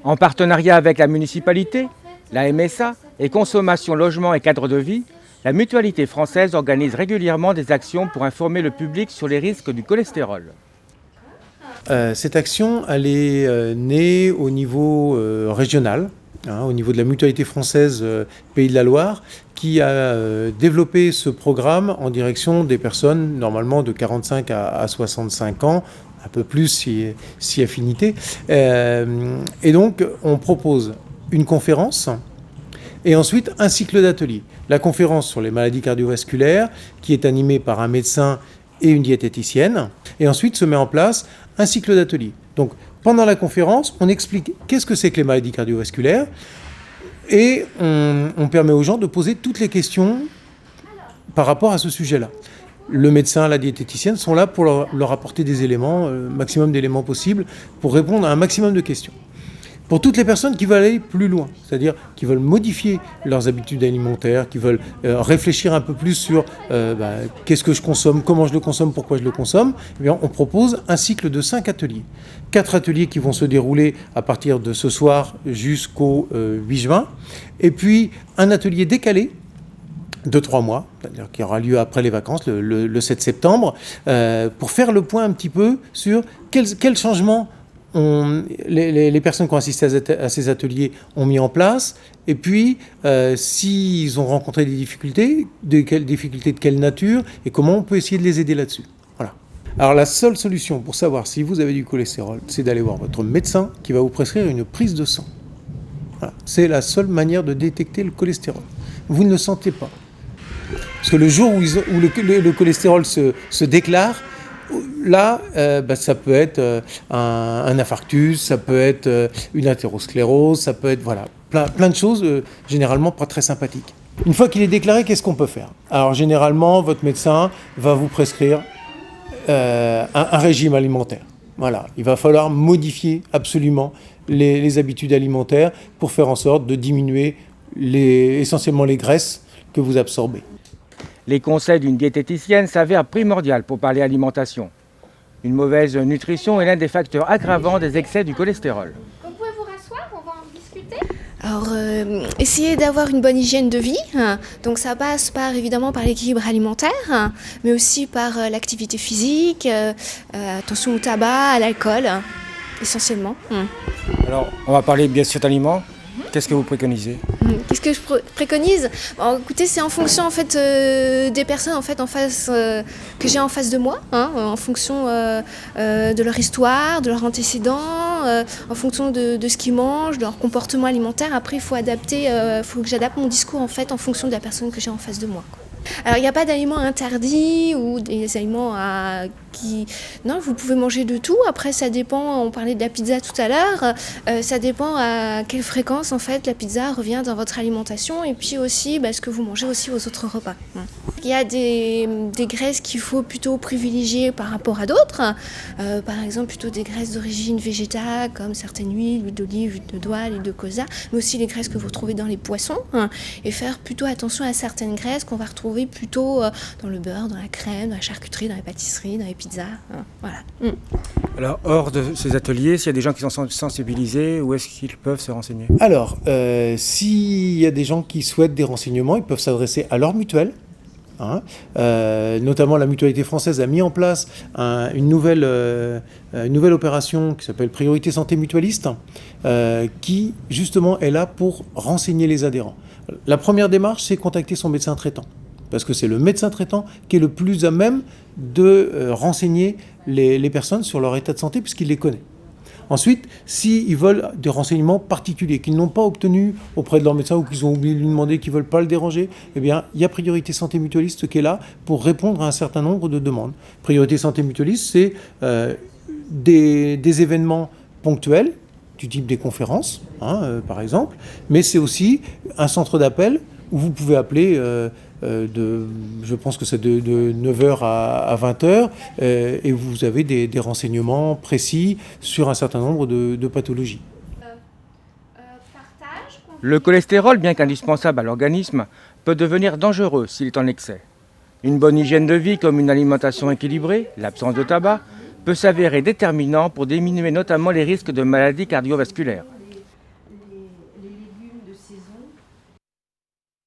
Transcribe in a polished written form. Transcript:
En partenariat avec la municipalité, la MSA et Consommation, Logement et Cadre de Vie, la Mutualité française organise régulièrement des actions pour informer le public sur les risques du cholestérol. Cette action, elle est née au niveau régional, au niveau de la Mutualité française Pays de la Loire, qui a développé ce programme en direction des personnes normalement de 45 à 65 ans, un peu plus si affinité. Et donc, on propose une conférence et ensuite un cycle d'ateliers. La conférence sur les maladies cardiovasculaires, qui est animée par un médecin et une diététicienne. Et ensuite se met en place un cycle d'ateliers. Donc, pendant la conférence, on explique qu'est-ce que c'est que les maladies cardiovasculaires et on permet aux gens de poser toutes les questions par rapport à ce sujet-là. Le médecin, la diététicienne sont là pour leur apporter des éléments, maximum d'éléments possibles, pour répondre à un maximum de questions. Pour toutes les personnes qui veulent aller plus loin, c'est-à-dire qui veulent modifier leurs habitudes alimentaires, qui veulent réfléchir un peu plus sur qu'est-ce que je consomme, comment je le consomme, pourquoi je le consomme, eh bien, on propose un cycle de 5 ateliers. 4 ateliers qui vont se dérouler à partir de ce soir jusqu'au 8 juin, et puis un atelier décalé de 3 mois, c'est-à-dire qui aura lieu après les vacances, le 7 septembre, pour faire le point un petit peu sur quels changements les personnes qui ont assisté à ces ateliers ont mis en place, et puis s'ils ont rencontré des difficultés, de quelle nature, et comment on peut essayer de les aider là-dessus. Voilà. Alors la seule solution pour savoir si vous avez du cholestérol, c'est d'aller voir votre médecin qui va vous prescrire une prise de sang. Voilà. C'est la seule manière de détecter le cholestérol. Vous ne le sentez pas. Parce que le jour où le cholestérol se déclare, là, ça peut être un infarctus, ça peut être une athérosclérose, ça peut être plein de choses généralement pas très sympathiques. Une fois qu'il est déclaré, qu'est-ce qu'on peut faire? Alors généralement, votre médecin va vous prescrire un régime alimentaire. Voilà, il va falloir modifier absolument les habitudes alimentaires pour faire en sorte de diminuer essentiellement les graisses que vous absorbez. Les conseils d'une diététicienne s'avèrent primordiaux pour parler alimentation. Une mauvaise nutrition est l'un des facteurs aggravants des excès du cholestérol. Vous pouvez vous rasseoir, on va en discuter. Alors, essayez d'avoir une bonne hygiène de vie. Donc ça passe évidemment par l'équilibre alimentaire, mais aussi par l'activité physique, attention au tabac, à l'alcool, essentiellement. Alors, on va parler bien sûr d'aliments. Qu'est-ce que vous préconisez? Qu'est-ce que je préconise? Bon, écoutez, c'est en fonction en fait des personnes en face que j'ai en face de moi, en fonction de leur histoire, de leurs antécédents, en fonction de ce qu'ils mangent, de leur comportement alimentaire. Après, il faut que j'adapte mon discours en fait en fonction de la personne que j'ai en face de moi, quoi. Alors, il n'y a pas d'aliments interdits ou des aliments Non, vous pouvez manger de tout. Après, ça dépend, on parlait de la pizza tout à l'heure, ça dépend à quelle fréquence, en fait, la pizza revient dans votre alimentation et puis aussi ce que vous mangez aussi aux autres repas. Il y a des graisses qu'il faut plutôt privilégier par rapport à d'autres. Par exemple, plutôt des graisses d'origine végétale, comme certaines huiles, l'huile d'olive, l'huile de doigt, l'huile de colza, mais aussi les graisses que vous retrouvez dans les poissons, et faire plutôt attention à certaines graisses qu'on va retrouver plutôt dans le beurre, dans la crème, dans la charcuterie, dans les pâtisseries, dans les pizzas. Voilà. Alors, hors de ces ateliers, s'il y a des gens qui sont sensibilisés, où est-ce qu'ils peuvent se renseigner? Alors, s'il y a des gens qui souhaitent des renseignements, ils peuvent s'adresser à leur mutuelle. Notamment la Mutualité française a mis en place une nouvelle opération qui s'appelle Priorité Santé Mutualiste, qui justement est là pour renseigner les adhérents. La première démarche, c'est contacter son médecin traitant, parce que c'est le médecin traitant qui est le plus à même de renseigner les personnes sur leur état de santé, puisqu'il les connaît. Ensuite, s'ils veulent des renseignements particuliers qu'ils n'ont pas obtenus auprès de leur médecin ou qu'ils ont oublié de lui demander, qu'ils ne veulent pas le déranger, eh bien, il y a Priorité Santé Mutualiste qui est là pour répondre à un certain nombre de demandes. Priorité Santé Mutualiste, c'est des événements ponctuels, du type des conférences, par exemple, mais c'est aussi un centre d'appel où vous pouvez appeler je pense que c'est de 9h à 20h, et vous avez des renseignements précis sur un certain nombre de pathologies. Le cholestérol, bien qu'indispensable à l'organisme, peut devenir dangereux s'il est en excès. Une bonne hygiène de vie comme une alimentation équilibrée, l'absence de tabac, peut s'avérer déterminant pour diminuer notamment les risques de maladies cardiovasculaires.